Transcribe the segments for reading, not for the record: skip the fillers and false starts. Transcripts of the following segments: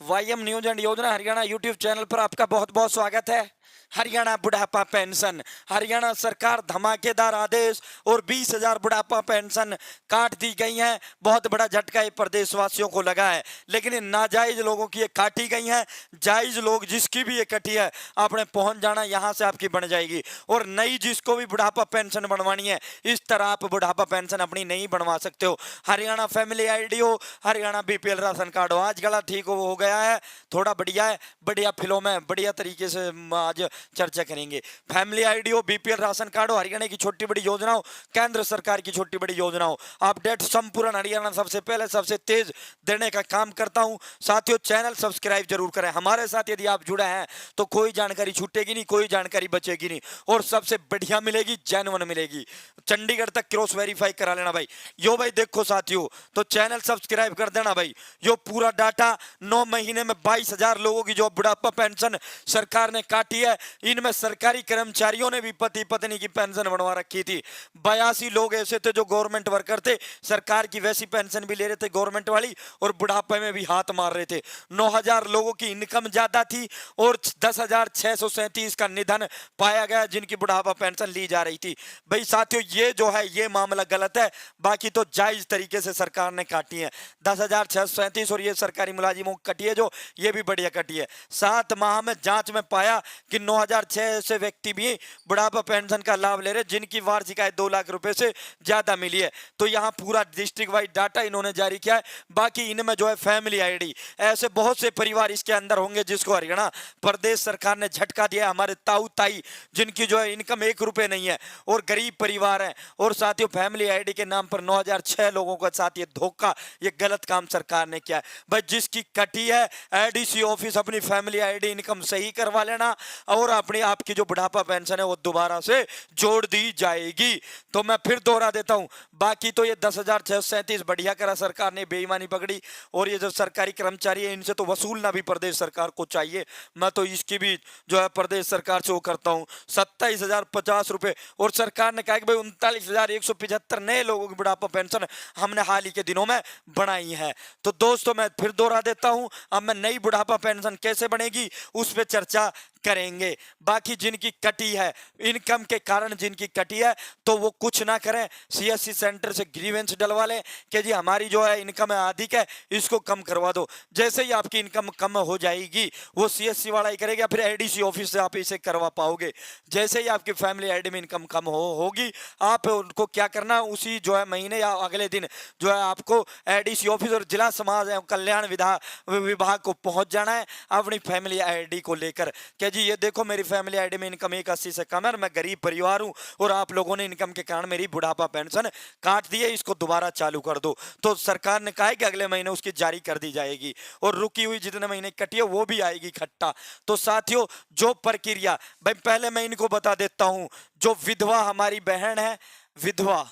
वाईएम news and योजना Haryana YouTube channel पर आपका बहुत बहुत स्वागत है। हरियाणा बुढ़ापा पेंशन, हरियाणा सरकार धमाकेदार आदेश और 20,000 बुढ़ापा पेंशन काट दी गई हैं। बहुत बड़ा झटका ये प्रदेशवासियों को लगा है, लेकिन ये नाजायज लोगों की ये काटी गई हैं। जायज लोग जिसकी भी ये कटी है, आपने पहुंच जाना, यहाँ से आपकी बन जाएगी। और नई जिसको भी बुढ़ापा पेंशन बनवानी है, इस तरह आप बुढ़ापा पेंशन अपनी नहीं बनवा सकते हो। हरियाणा फैमिली आईडी हो, हरियाणा बीपीएल राशन कार्ड हो, आज गला ठीक हो गया है, थोड़ा बढ़िया है। बढ़िया फिल्म में बढ़िया तरीके से आज चर्चा करेंगे। फैमिली आईडी हो, बीपीएल राशन कार्ड हो, हरियाणा की छोटी बड़ी योजना हो, केंद्र सरकार की छोटी बड़ी योजना हो, अपडेट संपूर्ण हरियाणा सबसे पहले सबसे तेज देने का काम करता हूं। साथियों, चैनल सब्सक्राइब जरूर करें। हमारे साथ यदि आप जुड़े हैं तो कोई जानकारी छूटेगी नहीं, कोई जानकारी बचेगी नहीं, और सबसे बढ़िया मिलेगी, जेन्युइन मिलेगी। चंडीगढ़ तक क्रॉस वेरीफाई करा लेना भाई। यो भाई देखो साथियों, तो चैनल सब्सक्राइब कर देना भाई। यो पूरा डाटा 9 महीने में 22,000 लोगों की जो बुढ़ापा पेंशन सरकार ने काटी है, इनमें सरकारी कर्मचारियों ने भी पति पत्नी की पेंशन बनवा रखी थी। 82 लोग ऐसे थे जो गवर्नमेंट वर्कर थे, सरकार की वैसी पेंशन भी ले रहे थे गवर्नमेंट वाली, और बुढ़ापे में भी हाथ मार रहे थे। 9,000 लोगों की इनकम ज्यादा थी और 10,637 का निधन पाया गया जिनकी बुढ़ापा पेंशन ली जा रही थी। भाई साथियों, ये जो है ये मामला गलत है, बाकी तो जायज तरीके से सरकार ने काटी है। 10,637 और ये सरकारी मुलाजिमों को कटी है जो, ये भी बढ़िया कटी है। 7 माह में जांच में पाया कि 9,006 ऐसे व्यक्ति भी बुढ़ापा पेंशन का लाभ ले रहे जिनकी वार्षिक आय 2 लाख रुपए से ज्यादा मिली है। तो यहाँ पूरा डिस्ट्रिक्ट वाइज डाटा इन्होंने जारी किया है। बाकी इनमें जो है फैमिली आईडी, ऐसे बहुत से परिवार इसके अंदर होंगे जिसको हरियाणा प्रदेश सरकार ने झटका दिया। हमारे ताऊ ताई जिनकी जो है इनकम 1 रुपए नहीं है और गरीब परिवार है, और साथियों फैमिली आईडी के नाम पर 9,006 लोगों के साथ ये धोखा, ये गलत काम सरकार ने किया है। भाई जिसकी कटी है, एडीसी ऑफिस अपनी फैमिली आईडी इनकम सही करवा लेना, और अपनी आपकी जो बुढ़ापा पेंशन है वो दोबारा से जोड़ दी जाएगी। तो मैं फिर दोहरा देता हूं, बाकी तो ये 10,637 बढ़िया करा सरकार ने, बेईमानी पकड़ी। और ये जो सरकारी कर्मचारी है, इनसे तो वसूलना भी प्रदेश सरकार को चाहिए। मैं तो इसकी भी जो है प्रदेश सरकार से वो करता हूं, 27,050 रुपए। और सरकार ने कहा कि भाई 39,175 नए लोगों की बुढ़ापा पेंशन हमने हाल ही के दिनों में बनाई है। तो दोस्तों, मैं फिर दोहरा देता हूं, अब मैं नई बुढ़ापा पेंशन कैसे बनेगी उस पर चर्चा करेंगे। बाकी जिनकी कटी है, इनकम के कारण जिनकी कटी है, तो वो कुछ ना करें, सीएससी सेंटर से ग्रीवेंस डलवा लें कि जी हमारी जो है इनकम अधिक है, इसको कम करवा दो। जैसे ही आपकी इनकम कम हो जाएगी, वो सीएससी वाला ही करेगा, फिर एडीसी ऑफिस से आप इसे करवा पाओगे। जैसे ही आपकी फैमिली आईडी में इनकम कम होगी, आप उनको क्या करना, उसी जो है महीने या अगले दिन जो है आपको एडीसी ऑफिस और जिला समाज एवं कल्याण विभाग को पहुंच जाना है अपनी फैमिली आईडी को लेकर कि जी ये देखो मेरी फैमिली आईडी में इनकम 180 से कम है, मैं गरीब परिवार हूं, और आप लोगों ने इनकम के कारण मेरी बुढ़ापा पेंशन काट दी है, इसको दोबारा चालू कर दो। तो सरकार ने कहा है कि अगले महीने उसकी जारी कर दी जाएगी, और रुकी हुई जितने महीने कटी है वो भी आएगी इकट्ठा। तो साथियों, जो प्रक्रिया, भाई पहले मैं इनको बता देता हूं, जो विधवा हमारी बहन है, विधवा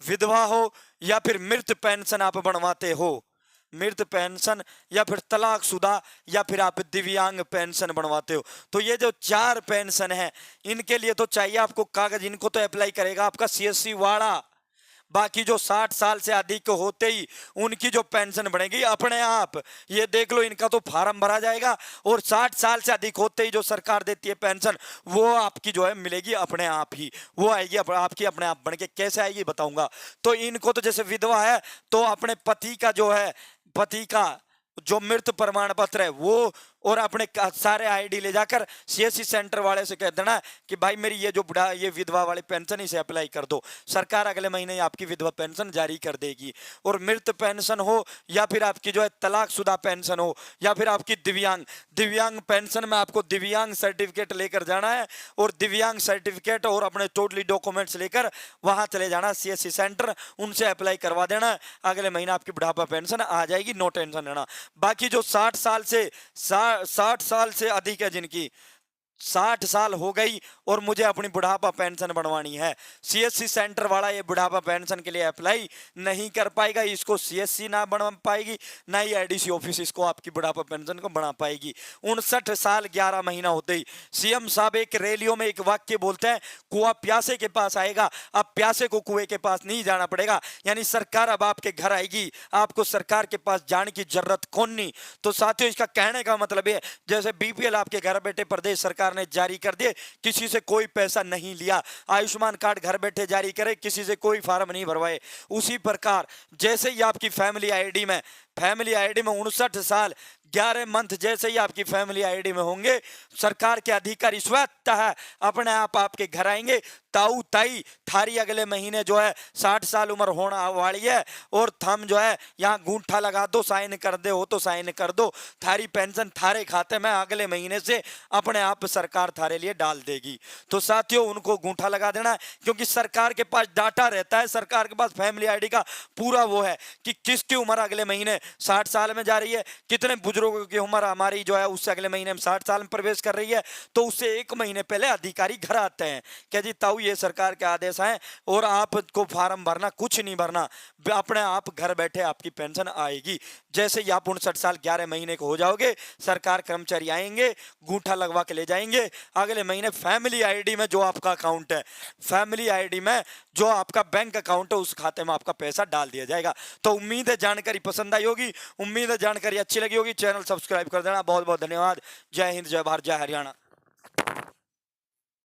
विधवा हो या फिर मृत पेंशन आप बनवाते हो, मृत पेंशन या फिर तलाकशुदा या फिर आप दिव्यांग पेंशन बनवाते हो, तो ये जो 4 पेंशन है, इनके लिए तो चाहिए आपको कागज। इनको तो अप्लाई करेगा आपका सीएससी वाला। बाकी जो 60 साल से अधिक होते ही उनकी जो पेंशन बढ़ेगी अपने आप, ये देख लो, इनका तो फार्म भरा जाएगा, और 60 साल से अधिक होते ही जो सरकार देती है पेंशन, वो आपकी जो है मिलेगी अपने आप ही, वो आएगी आपकी अपने आप बन के। कैसे आएगी बताऊंगा। तो इनको तो जैसे विधवा है, तो अपने पति का जो है, पति का जो मृत प्रमाण पत्र है वो, और अपने सारे आईडी ले जाकर सीएससी सेंटर वाले से कह देना कि भाई मेरी ये जो बुढ़ा, ये विधवा वाली पेंशन, इसे अप्लाई कर दो। सरकार अगले महीने आपकी विधवा पेंशन जारी कर देगी। और मृत पेंशन हो या फिर आपकी जो है तलाकशुदा पेंशन हो या फिर आपकी दिव्यांग पेंशन में आपको दिव्यांग सर्टिफिकेट लेकर जाना है, और दिव्यांग सर्टिफिकेट और अपने टोटली डॉक्यूमेंट्स लेकर वहां चले जाना सीएससी सेंटर, उनसे अप्लाई करवा देना। अगले महीने आपकी बुढ़ापा पेंशन आ जाएगी, नो टेंशन लेना। बाकी जो 60 साल से अधिक है जिनकी, 60 साल हो गई और मुझे अपनी बुढ़ापा पेंशन बनवानी है। सीएससी सेंटर वाला ये बुढ़ापा पेंशन के लिए अप्लाई नहीं कर पाएगा, इसको सीएससी ना बना पाएगी, ना ही एडीसी ऑफिस इसको आपकी बुढ़ापा पेंशन को बना पाएगी। 59 साल 11 महीना होते ही सीएम साहब एक रैलियों में एक वाक्य बोलते हैं, कुआं प्यासे के पास आएगा। अब प्यासे को कुएं के पास नहीं जाना पड़ेगा, यानी सरकार अब आपके घर आएगी, आपको सरकार के पास जाने की जरूरत कौन नहीं। तो साथियों, इसका कहने का मतलब है जैसे बीपीएल आपके घर बैठे प्रदेश सरकार ने जारी कर दिए, किसी से कोई पैसा नहीं लिया, आयुष्मान कार्ड घर बैठे जारी करे, किसी से कोई फार्म नहीं भरवाए, उसी प्रकार जैसे ही आपकी फैमिली आईडी में 59 साल 11 मंथ जैसे ही आपकी फैमिली आईडी में होंगे, सरकार के अधिकारी स्वतः अपने आप आपके घर आएंगे। ताऊ ताई थारी अगले महीने जो है 60 साल उम्र होना वाली है और थम जो है यहाँ गूंठा लगा दो, साइन कर दे हो तो साइन कर दो, थारी पेंशन थारे खाते में अगले महीने से अपने आप सरकार थारे लिए डाल देगी। तो साथियों, उनको गूंठा लगा देना है, क्योंकि सरकार के पास डाटा रहता है, सरकार के पास फैमिली आईडी का पूरा वो है कि किसकी उम्र अगले महीने 60 साल में जा रही है, कितने बुजुर्गों की उम्र हमारी जो है उससे अगले महीने में 60 साल में प्रवेश कर रही है। तो उससे 1 महीने पहले अधिकारी घर आते हैं क्या जी ताऊ ये सरकार के आदेश हैं और आपको फार्म भरना कुछ नहीं भरना, अपने आप घर बैठे आपकी पेंशन आएगी। जैसे ही आप 59 साल 11 महीने को हो जाओगे, सरकार कर्मचारी आएंगे, गूंठा लगवा के ले जाएंगे, अगले महीने फैमिली आईडी में जो आपका अकाउंट है, फैमिली आईडी में जो आपका बैंक अकाउंट है, उस खाते में आपका पैसा डाल दिया जाएगा। तो उम्मीद है जानकारी पसंद आई होगी, उम्मीद है जानकारी अच्छी लगी होगी। चैनल सब्सक्राइब कर देना। बहुत बहुत धन्यवाद। जय हिंद, जय भारत, जय हरियाणा।